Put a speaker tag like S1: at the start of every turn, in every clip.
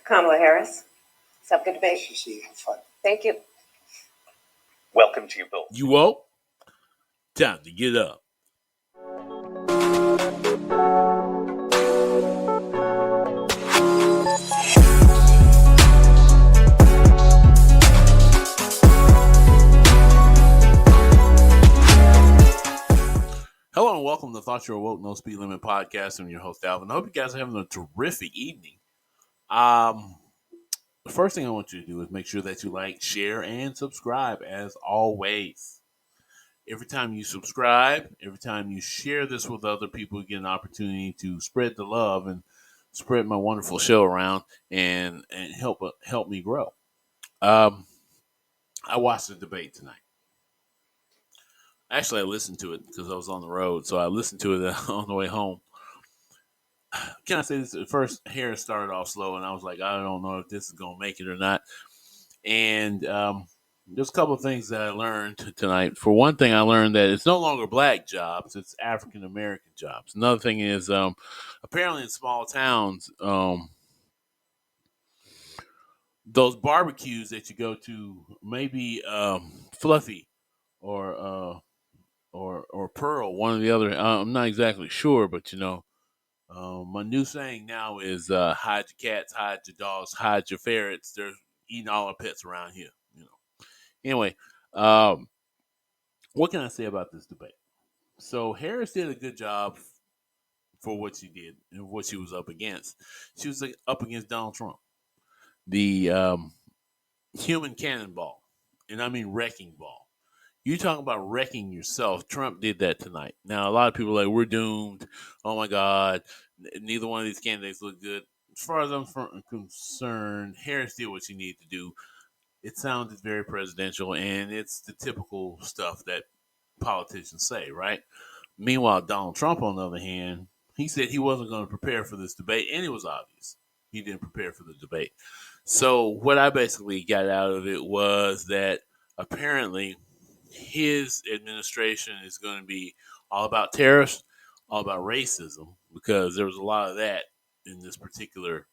S1: Kamala Harris. Let's have a good debate.
S2: Have fun.
S1: Thank you.
S3: Welcome to you both.
S4: You woke? Time to get up. Hello and welcome to Thought You're Woke, No Speed Limit Podcast. I'm your host, Alvin. I hope you guys are having a terrific evening. The first thing I want you to do is make sure that you like, share, and subscribe as always. Every time you subscribe, every time you share this with other people, you get an opportunity to spread the love and spread my wonderful show around and help me grow. I watched the debate tonight. Actually, I listened to it because I was on the road, so I listened to it on the way home. Can I say this? At first, Harris started off slow, and I was like, I don't know if this is going to make it or not. And there's a couple of things that I learned tonight. For one thing, I learned that it's no longer black jobs, it's African-American jobs. Another thing is apparently in small towns, those barbecues that you go to, maybe Fluffy or Pearl, one or the other. I'm not exactly sure, but my new saying now is hide your cats, hide your dogs, hide your ferrets. They're eating all our pets around here. Anyway, what can I say about this debate? So Harris did a good job for what she did and what she was up against. She was up against Donald Trump, the human cannonball, and I mean wrecking ball. You talking about wrecking yourself. Trump did that tonight. Now, a lot of people are like, we're doomed. Oh, my God. Neither one of these candidates look good. As far as I'm concerned, Harris did what she needed to do. It sounded very presidential, and it's the typical stuff that politicians say, right? Meanwhile, Donald Trump, on the other hand, he said he wasn't going to prepare for this debate, and it was obvious. He didn't prepare for the debate. So what I basically got out of it was that apparently his administration is going to be all about tariffs, all about racism, because there was a lot of that in this particular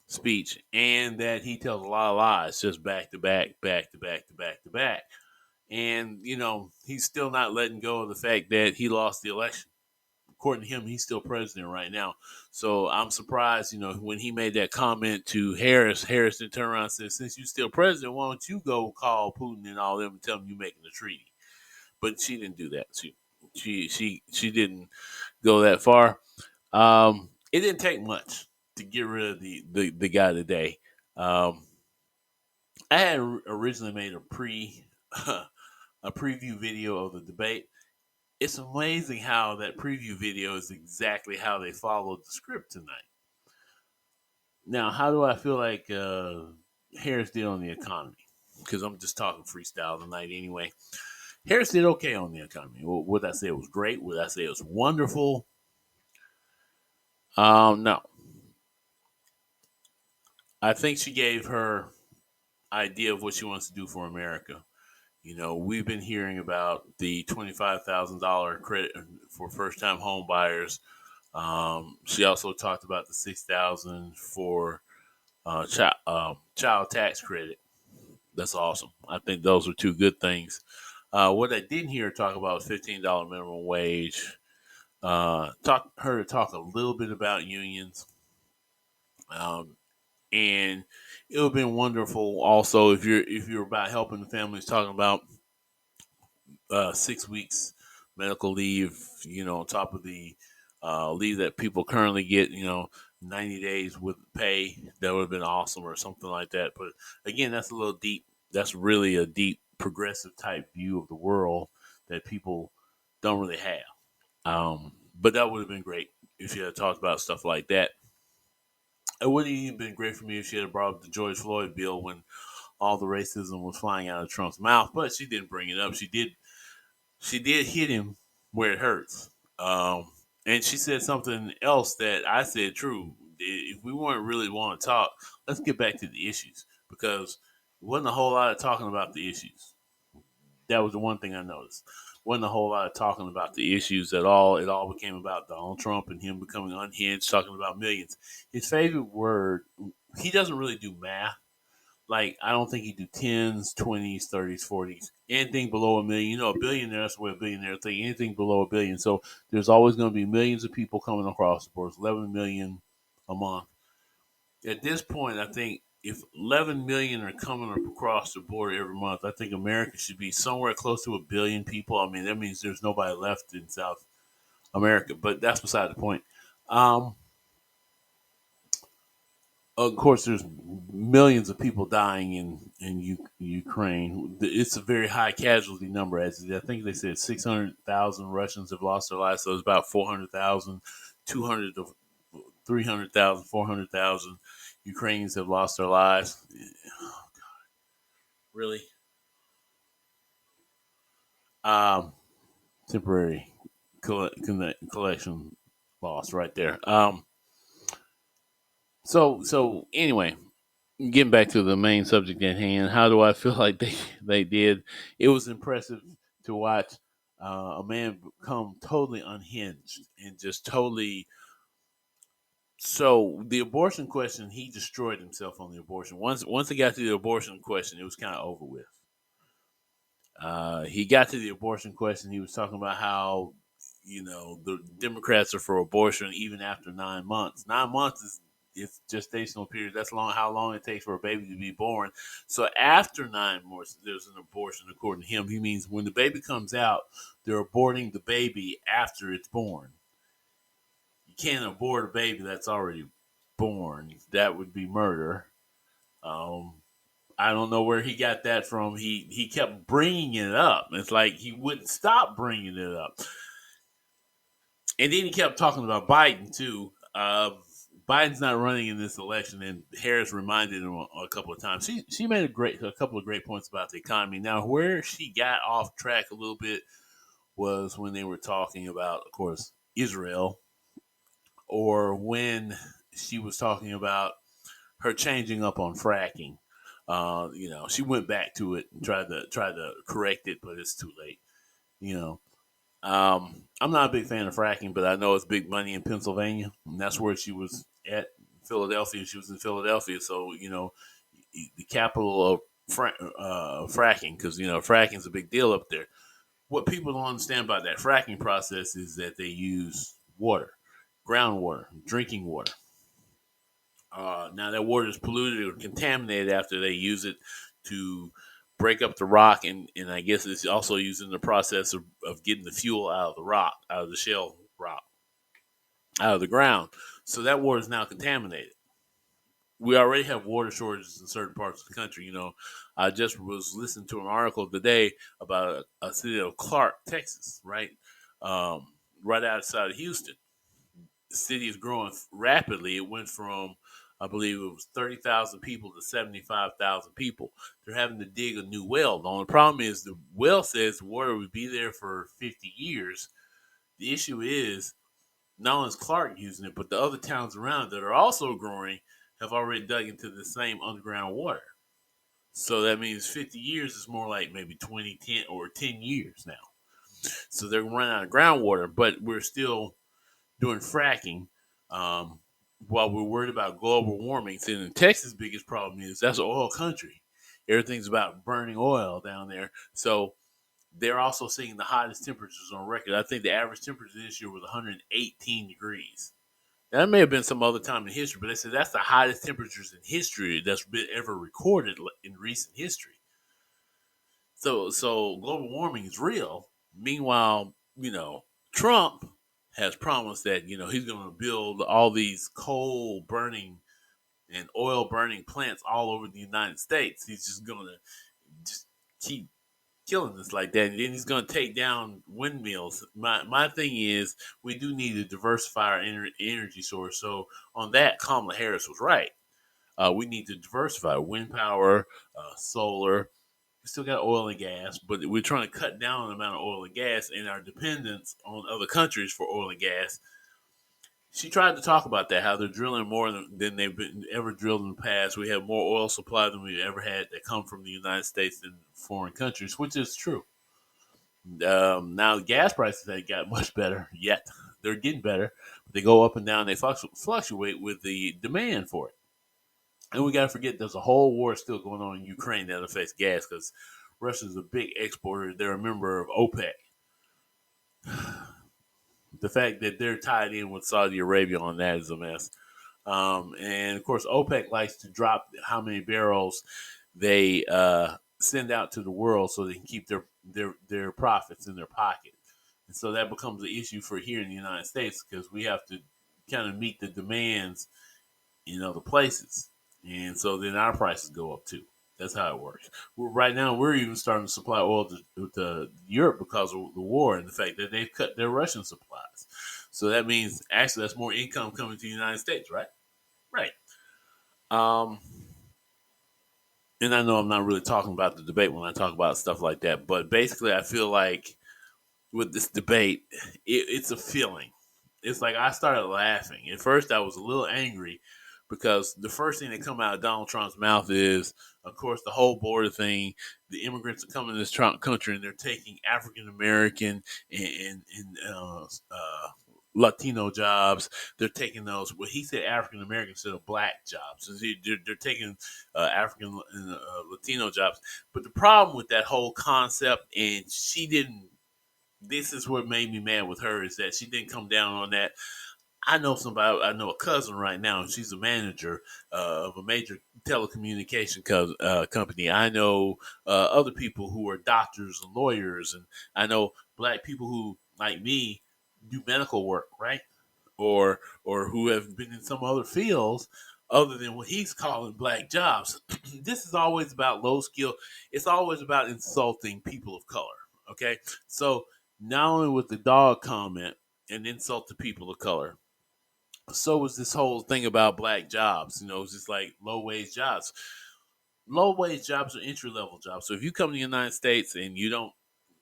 S4: speech, and that he tells a lot of lies just back to back. And, he's still not letting go of the fact that he lost the election. According to him, he's still president right now. So I'm surprised, when he made that comment to Harris didn't turn around and said, since you're still president, why don't you go call Putin and all them and tell them you're making a treaty? But she didn't do that. She didn't go that far. It didn't take much to get rid of the guy today. I had originally made a preview video of the debate. It's amazing how that preview video is exactly how they followed the script tonight. Now, how do I feel like Harris did on the economy? Because I'm just talking freestyle tonight anyway. Harris did okay on the economy. Would I say it was great? Would I say it was wonderful? No. I think she gave her idea of what she wants to do for America. We've been hearing about the $25,000 credit for first-time home buyers. She also talked about the $6,000 for child tax credit. That's awesome. I think those are two good things. What I didn't hear her talk about was $15 minimum wage. Talk a little bit about unions. And it would have been wonderful also if you're about helping the families, talking about 6 weeks medical leave, on top of the leave that people currently get, 90 days with pay. That would have been awesome, or something like that. But again, that's a little deep. That's really a deep progressive type view of the world that people don't really have. But that would have been great if she had talked about stuff like that. It would have even been great for me if she had brought up the George Floyd bill when all the racism was flying out of Trump's mouth, but she didn't bring it up. She did hit him where it hurts. And she said something else that I said true. If we weren't really want to talk, let's get back to the issues, because there wasn't a whole lot of talking about the issues. That was the one thing I noticed. Wasn't a whole lot of talking about the issues at all. It all became about Donald Trump and him becoming unhinged, talking about millions. His favorite word he doesn't really do math. Like, I don't think he do tens, 20s, 30s, 40s. Anything below a million, a billionaire, that's what a billionaire think. Anything below a billion. So there's always going to be millions of people coming across the board. It's 11 million a month. At this point, I think if 11 million are coming across the border every month, I think America should be somewhere close to a billion people. I mean, that means there's nobody left in South America, but that's beside the point. Um, of course, there's millions of people dying in Ukraine. It's a very high casualty number. As I think they said, 600,000 Russians have lost their lives. So it's about 400,000, 200 to 300,000, 400,000 Ukrainians have lost their lives. Really? Um, Temporary collection loss right there. So anyway, getting back to the main subject at hand, how do I feel like they did? It was impressive to watch a man become totally unhinged and just totally. So the abortion question, he destroyed himself on the abortion. Once he got to the abortion question, it was kind of over with. He got to the abortion question. He was talking about how the Democrats are for abortion even after 9 months. 9 months is it's gestational period. That's how long it takes for a baby to be born. So after 9 months, there's an abortion. According to him, he means when the baby comes out, they're aborting the baby after it's born. You can't abort a baby that's already born. That would be murder. Um, I don't know where he got that from. He kept bringing it up. It's like he wouldn't stop bringing it up. And then he kept talking about Biden too. Biden's not running in this election, and Harris reminded him a couple of times. She made a couple of great points about the economy. Now, where she got off track a little bit was when they were talking about, of course, Israel, or when she was talking about her changing up on fracking. She went back to it and tried to correct it, but it's too late. I'm not a big fan of fracking, but I know it's big money in Pennsylvania, and that's where she was at. Philadelphia. She was in Philadelphia, so the capital of fracking, because fracking is a big deal up there. What people don't understand about that fracking process is that they use water, groundwater, drinking water. Now that water is polluted or contaminated after they use it to break up the rock, and I guess it's also used in the process of getting the fuel out of the rock, out of the shale rock, out of the ground. So that water is now contaminated. We already have water shortages in certain parts of the country. I just was listening to an article today about a city of Clark, Texas, right, right outside of Houston. The city is growing rapidly. It went from, I believe it was 30,000 people to 75,000 people. They're having to dig a new well. The only problem is the well says the water would be there for 50 years. The issue is not only is Clark using it, but the other towns around that are also growing have already dug into the same underground water. So that means 50 years is more like maybe 20, 10, or 10 years now. So they're running out of groundwater, but we're still doing fracking while we're worried about global warming. So in Texas' biggest problem is that's an oil country. Everything's about burning oil down there. So they're also seeing the hottest temperatures on record. I think the average temperature this year was 118 degrees. Now, that may have been some other time in history, but they said that's the hottest temperatures in history that's been ever recorded in recent history. So global warming is real. Meanwhile, Trump has promised that he's going to build all these coal burning and oil burning plants all over the United States. He's just going to just keep killing us like that, and then he's going to take down windmills. My thing is, we do need to diversify our energy source. So on that, Kamala Harris was right. We need to diversify wind power, solar. We still got oil and gas, but we're trying to cut down on the amount of oil and gas and our dependence on other countries for oil and gas. She tried to talk about that, how they're drilling more than they've been ever drilled in the past. We have more oil supply than we've ever had that come from the United States than foreign countries, which is true. Now the gas prices ain't got much better yet. They're getting better, but they go up and down. They fluctuate with the demand for it. And we got to forget there's a whole war still going on in Ukraine that affects gas because Russia's a big exporter. They're a member of OPEC. The fact that they're tied in with Saudi Arabia on that is a mess. And of course, OPEC likes to drop how many barrels they send out to the world so they can keep their profits in their pocket. And so that becomes an issue for here in the United States because we have to kind of meet the demands in other places. And so then our prices go up too. That's how it works. Right now, we're even starting to supply oil to Europe because of the war and the fact that they've cut their Russian supplies. So that means actually that's more income coming to the United States, right? Right. Um, and I know I'm not really talking about the debate when I talk about stuff like that, but basically, I feel like with this debate, it's a feeling. It's like I started laughing. At first, I was a little angry because the first thing that come out of Donald Trump's mouth is, of course, the whole border thing. The immigrants are coming to this Trump country and they're taking African American and Latino jobs. They're taking those. Well, he said African American instead of black jobs. So they're taking African and Latino jobs. But the problem with that whole concept, and she didn't. This is what made me mad with her is that she didn't come down on that. I know somebody. I know a cousin right now, and she's a manager of a major telecommunication company. I know other people who are doctors and lawyers, and I know black people who, like me, do medical work, right? Or who have been in some other fields other than what he's calling black jobs. This is always about low skill. It's always about insulting people of color. Okay, so not only with the dog comment and insult to people of color, so was this whole thing about black jobs. You know, it's just like low wage jobs. Low wage jobs are entry level jobs. So if you come to the United States and you don't,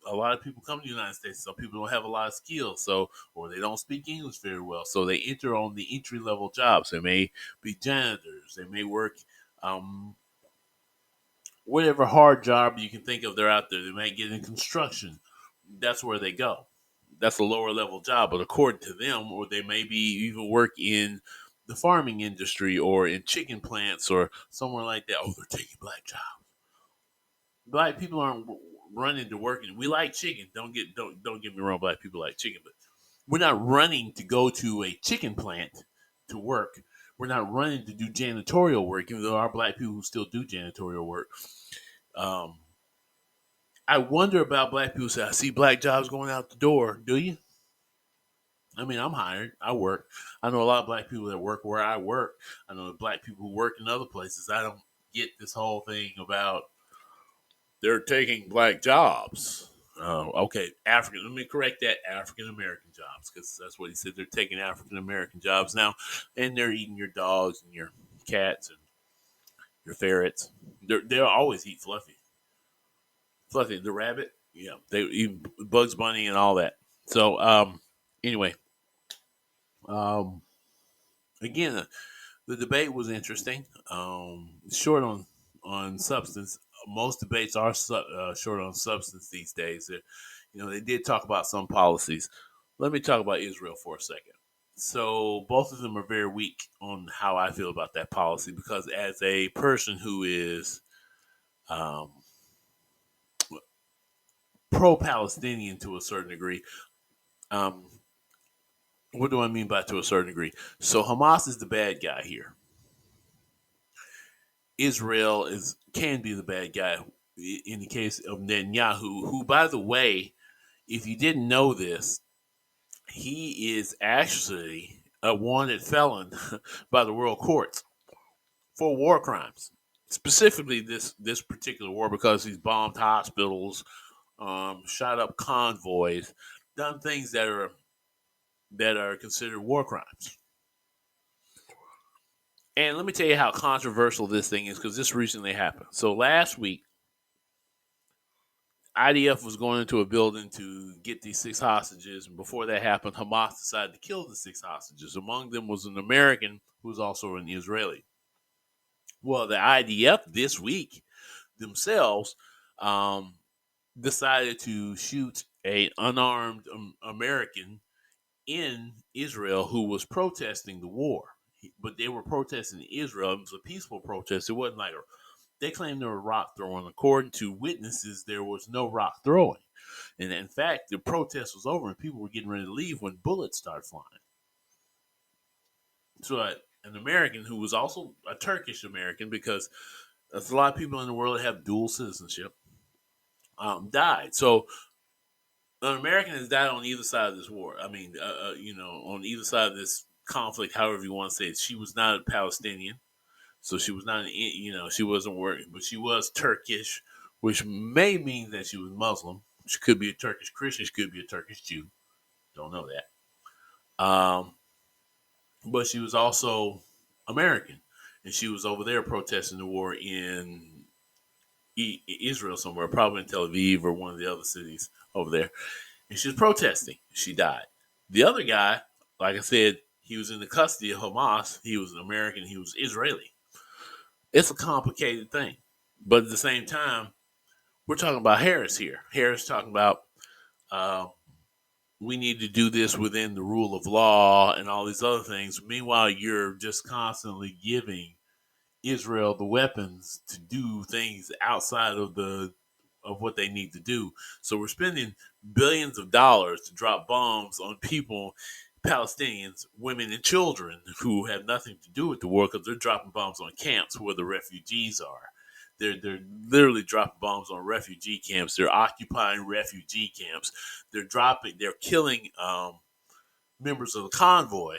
S4: a lot of people come to the United States. Some people don't have a lot of skills, so or they don't speak English very well, so they enter on the entry level jobs. They may be janitors. They may work um, whatever hard job you can think of. They're out there. They might get in construction. That's where they go. That's a lower level job, but according to them, or they may be even work in the farming industry or in chicken plants or somewhere like that. Oh, they're taking black jobs. Black people aren't running to work. We like chicken. Don't get me wrong. Black people like chicken, but we're not running to go to a chicken plant to work. We're not running to do janitorial work, even though there are black people who still do janitorial work. Um, I wonder about black people. Say, I see black jobs going out the door. Do you? I mean, I'm hired. I work. I know a lot of black people that work where I work. I know black people who work in other places. I don't get this whole thing about they're taking black jobs. Okay, African. Let me correct that. African American jobs, because that's what he said. They're taking African American jobs now, and they're eating your dogs and your cats and your ferrets. They'll always eat Fluffy the rabbit. Yeah, they eat Bugs Bunny and all that. So anyway, um, again, the debate was interesting. Short on substance. Most debates are short on substance these days. You know, they did talk about some policies. Let me talk about Israel for a second. So both of them are very weak on how I feel about that policy because as a person who is um, pro-Palestinian to a certain degree, um, what do I mean by to a certain degree? So Hamas is the bad guy here. Israel can be the bad guy in the case of Netanyahu, who, by the way, if you didn't know this, he is actually a wanted felon by the world courts for war crimes. Specifically, this particular war because he's bombed hospitals, shot up convoys, done things that are considered war crimes. And let me tell you how controversial this thing is because this recently happened. So last week, IDF was going into a building to get these 6 hostages, and before that happened, Hamas decided to kill the 6 hostages. Among them was an American who was also an Israeli. Well, the IDF this week themselves decided to shoot an unarmed American in Israel who was protesting the war. but they were protesting in Israel. It was a peaceful protest. It wasn't like they claimed there were rock throwing. According to witnesses, there was no rock throwing. And in fact, the protest was over and people were getting ready to leave when bullets started flying. So an American who was also a Turkish American, because there's a lot of people in the world that have dual citizenship, died. So an American has died on either side of this war. I mean, on either side of this conflict, however you want to say it. She was not a Palestinian, so she was not, she wasn't working, but she was Turkish, which may mean that she was Muslim. She could be a Turkish Christian. She could be a Turkish Jew. Don't know that. But she was also American, and she was over there protesting the war in Israel somewhere, probably in Tel Aviv or one of the other cities over there. And she was protesting. She died. The other guy, like I said, he was in the custody of Hamas. He was an American. He was Israeli. It's a complicated thing. But at the same time, we're talking about Harris here. Harris talking about we need to do this within the rule of law and all these other things. Meanwhile, you're just constantly giving Israel the weapons to do things outside of what they need to do. So we're spending billions of dollars to drop bombs on people, Palestinians, women, and children who have nothing to do with the war because they're dropping bombs on camps where the refugees are. They're literally dropping bombs on refugee camps. They're occupying refugee camps. They're killing members of the convoy.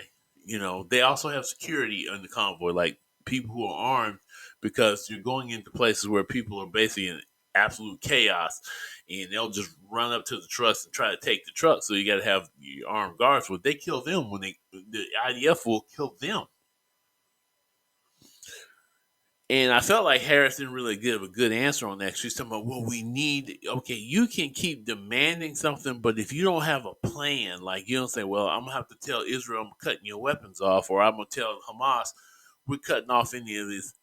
S4: They also have security in the convoy, like people who are armed, because you're going into places where people are basically in absolute chaos, and they'll just run up to the trucks and try to take the truck. So you got to have your armed guards. Well, they kill them the IDF will kill them. And I felt like Harris didn't really give a good answer on that. She's talking about, well, you can keep demanding something, but if you don't have a plan, like you don't say, well, I'm going to have to tell Israel I'm cutting your weapons off, or I'm going to tell Hamas we're cutting off any of these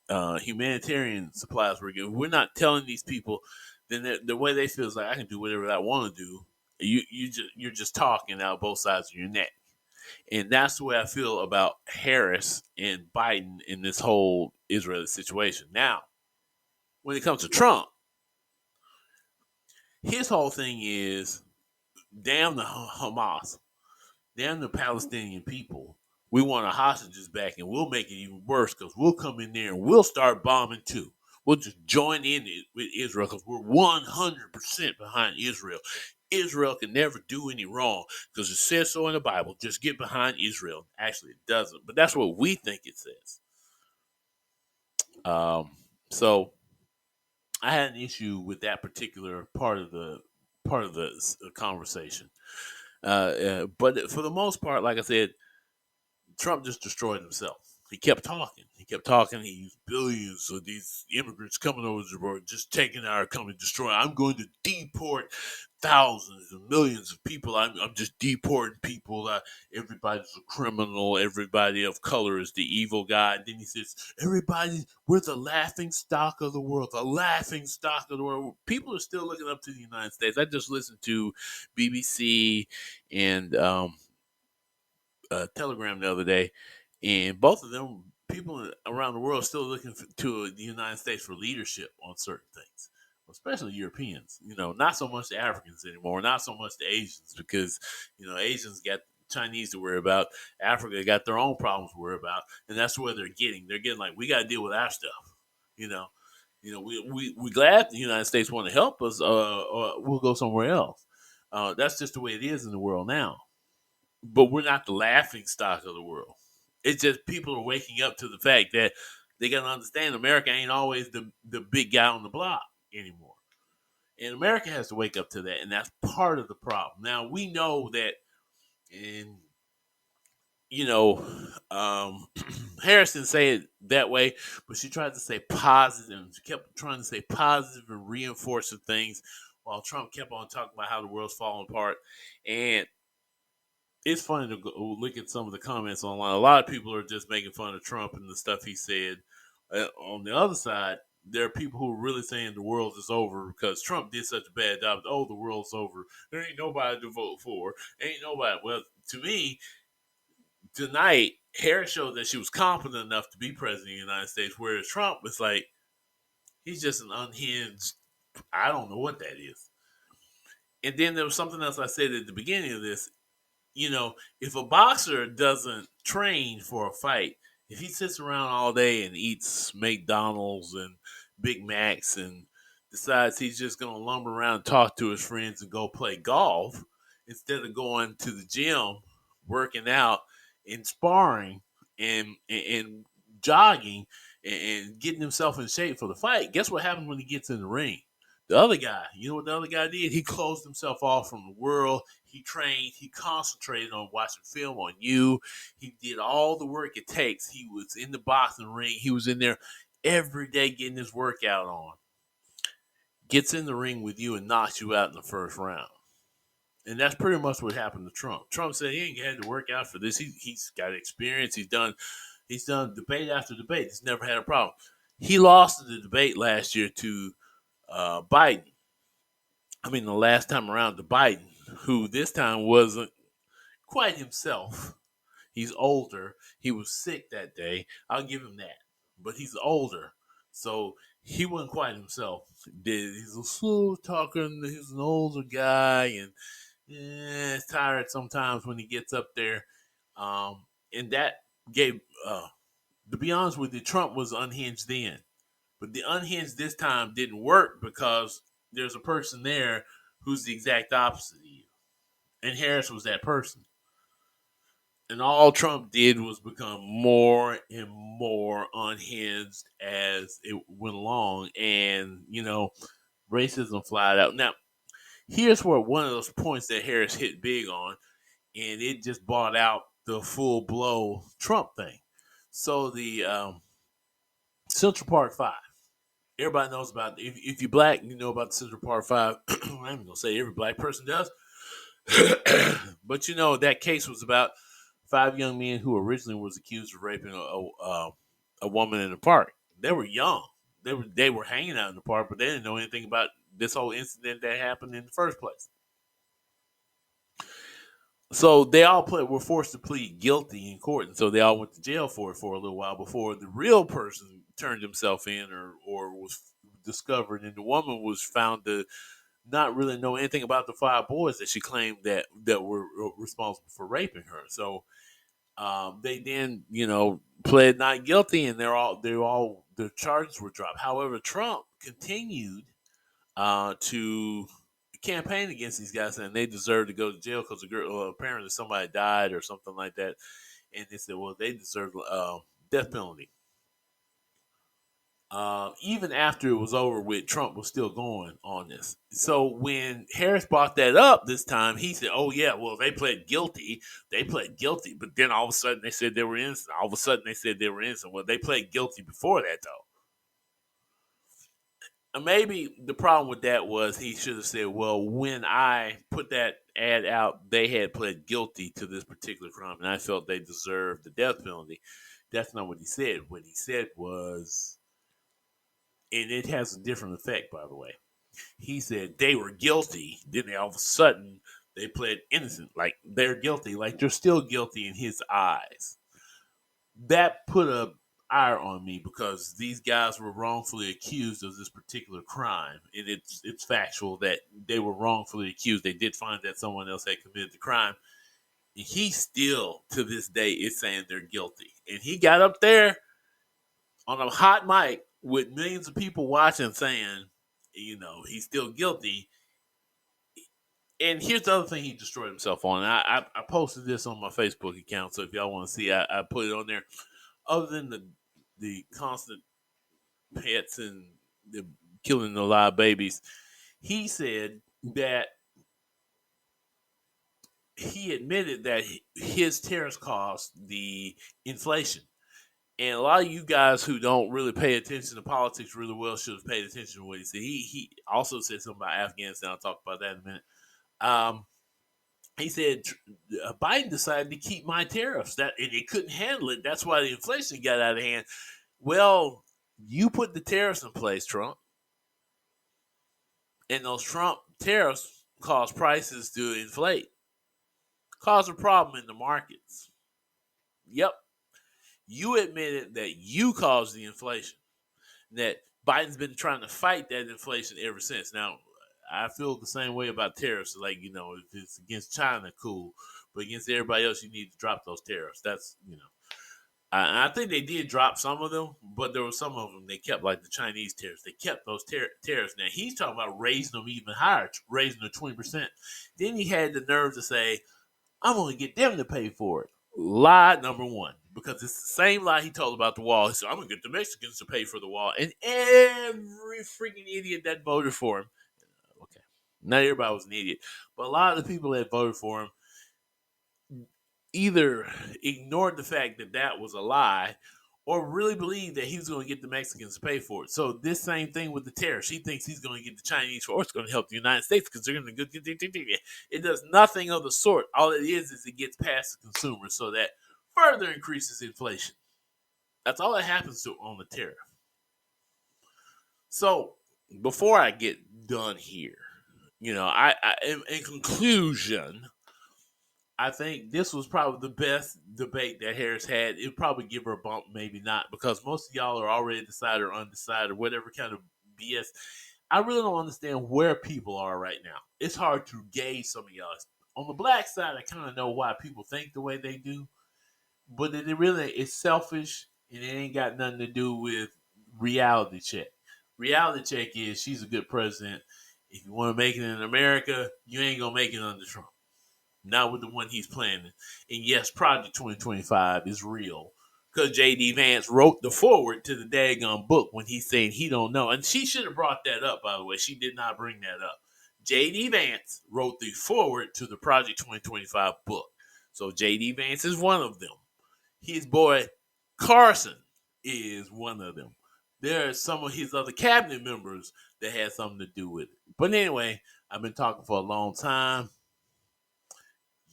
S4: humanitarian supplies we're giving. We're not telling these people, then the way they feel is like, I can do whatever I want to do. You're just talking out both sides of your neck. And that's the way I feel about Harris and Biden in this whole Israeli situation. Now, when it comes to Trump, his whole thing is damn the Hamas, damn the Palestinian people. We want our hostages back, and we'll make it even worse because we'll come in there and we'll start bombing too. We'll just join in with Israel because we're 100% behind Israel. Israel can never do any wrong because it says so in the Bible. Just get behind Israel. Actually, it doesn't, but that's what we think it says. So I had an issue with that particular part of the conversation. But for the most part, like I said, Trump just destroyed himself. He kept talking. He used billions of these immigrants coming over the border, just taking our country, destroying. I'm going to deport thousands and millions of people. I'm just deporting people. Everybody's a criminal. Everybody of color is the evil guy. And then he says, we're the laughing stock of the world. The laughing stock of the world. People are still looking up to the United States. I just listened to BBC and Telegram the other day, and both of them, people around the world, are still looking to the United States for leadership on certain things, especially Europeans. Not so much the Africans anymore, not so much the Asians, because Asians got Chinese to worry about, Africa got their own problems to worry about, and that's where they're getting. They're getting like, we got to deal with our stuff. We glad the United States want to help us, or we'll go somewhere else. That's just the way it is in the world now. But we're not the laughing stock of the world. It's just people are waking up to the fact that they got to understand America ain't always the big guy on the block anymore. And America has to wake up to that, and that's part of the problem. Now, we know that, and Harrison said it that way, but she tried to say positive. She kept trying to say positive and reinforcing things while Trump kept on talking about how the world's falling apart. And it's funny to go look at some of the comments online. A lot of people are just making fun of Trump and the stuff he said. On the other side, there are people who are really saying the world is over because Trump did such a bad job. Oh, the world's over. There ain't nobody to vote for. Ain't nobody. Well, to me, tonight, Harris showed that she was competent enough to be president of the United States, whereas Trump is like, he's just an unhinged, I don't know what that is. And then there was something else I said at the beginning of this. If a boxer doesn't train for a fight, if he sits around all day and eats McDonald's and Big Macs and decides he's just going to lumber around and talk to his friends and go play golf instead of going to the gym, working out and sparring and jogging and getting himself in shape for the fight, guess what happens when he gets in the ring? The other guy, you know what the other guy did? He closed himself off from the world. He trained. He concentrated on watching film on you. He did all the work it takes. He was in the boxing ring. He was in there every day getting his workout on. Gets in the ring with you and knocks you out in the first round. And that's pretty much what happened to Trump. Trump said he ain't had to work out for this. He's got experience. He's done debate after debate. He's never had a problem. He lost the debate last year to Biden. I mean, the last time around to Biden, who this time wasn't quite himself. He's older. He was sick that day. I'll give him that. But he's older. So he wasn't quite himself. He's a slow talker. He's an older guy. And it's tired sometimes when he gets up there. And that gave, to be honest with you, Trump was unhinged then. But the unhinged this time didn't work because there's a person there who's the exact opposite of you. And Harris was that person. And all Trump did was become more and more unhinged as it went along. And, racism flied out. Now, here's where one of those points that Harris hit big on, and it just brought out the full blow Trump thing. So the Central Park 5. Everybody knows about it. If you're black, you know about the Central Park 5. I'm going to say every black person does. But that case was about 5 young men who originally was accused of raping a woman in the park. They were young. They were hanging out in the park, but they didn't know anything about this whole incident that happened in the first place. So they all were forced to plead guilty in court, and so they all went to jail for it for a little while before the real person turned himself in or was discovered, and the woman was found to not really know anything about the 5 boys that she claimed that were responsible for raping her. So they then, pled not guilty, and their charges were dropped. However, Trump continued to campaign against these guys, and they deserve to go to jail because apparently somebody died or something like that, and they said, well, they deserve death penalty. Even after it was over with, Trump was still going on this. So when Harris brought that up this time, he said, oh, yeah, well, they pled guilty. But then all of a sudden they said they were innocent. All of a sudden they said they were innocent. Well, they pled guilty before that, though. And maybe the problem with that was he should have said, well, when I put that ad out, they had pled guilty to this particular crime, and I felt they deserved the death penalty. That's not what he said. What he said was, and it has a different effect, by the way. He said they were guilty. Then all of a sudden they pled innocent. Like they're guilty. Like they're still guilty in his eyes. That put a ire on me because these guys were wrongfully accused of this particular crime. And it's factual that they were wrongfully accused. They did find that someone else had committed the crime. And he still, to this day, is saying they're guilty. And he got up there on a hot mic with millions of people watching saying, he's still guilty. And here's the other thing he destroyed himself on. I posted this on my Facebook account, so if y'all want to see, I put it on there. Other than the constant pets and the killing the live babies, he said that he admitted that his tariffs caused the inflation. And a lot of you guys who don't really pay attention to politics really well should have paid attention to what he said. He also said something about Afghanistan. I'll talk about that in a minute. He said Biden decided to keep my tariffs. And they couldn't handle it. That's why the inflation got out of hand. Well, you put the tariffs in place, Trump. And those Trump tariffs cause prices to inflate. Cause a problem in the markets. Yep. You admitted that you caused the inflation, that Biden's been trying to fight that inflation ever since. Now, I feel the same way about tariffs. Like, if it's against China, cool. But against everybody else, you need to drop those tariffs. That's, I think they did drop some of them, but there were some of them they kept, like the Chinese tariffs. They kept those tariffs. Now, he's talking about raising them even higher, raising them 20%. Then he had the nerve to say, I'm going to get them to pay for it. Lie number one, because it's the same lie he told about the wall. He said, I'm going to get the Mexicans to pay for the wall. And every freaking idiot that voted for him, okay, not everybody was an idiot, but a lot of the people that voted for him either ignored the fact that that was a lie or really believed that he was going to get the Mexicans to pay for it. So this same thing with the tariffs. He thinks he's going to get the Chinese for it. It's going to help the United States because they're going to get. It does nothing of the sort. All it is it gets past the consumer so that further increases inflation. That's all that happens to on the tariff. So before I get done here, I in conclusion, I think this was probably the best debate that Harris had. It'd probably give her a bump, maybe not, because most of y'all are already decided or undecided or whatever kind of BS. I really don't understand where people are right now. It's hard to gauge some of y'all. On the black side, I kind of know why people think the way they do, but it's selfish and it ain't got nothing to do with reality check. Reality check is she's a good president. If you want to make it in America, you ain't going to make it under Trump. Not with the one he's planning. And yes, Project 2025 is real. Because J.D. Vance wrote the foreword to the daggone book when he's saying he don't know. And she should have brought that up, by the way. She did not bring that up. J.D. Vance wrote the foreword to the Project 2025 book. So J.D. Vance is one of them. His boy Carson is one of them. There are some of his other cabinet members that had something to do with it. But anyway, I've been talking for a long time.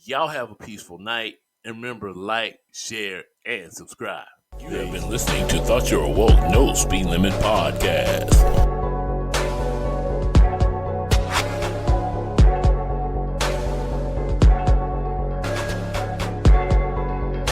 S4: Y'all have a peaceful night. And remember, like, share, and subscribe. You have been listening to Thought You Were Woke, No Speed Limit Podcast.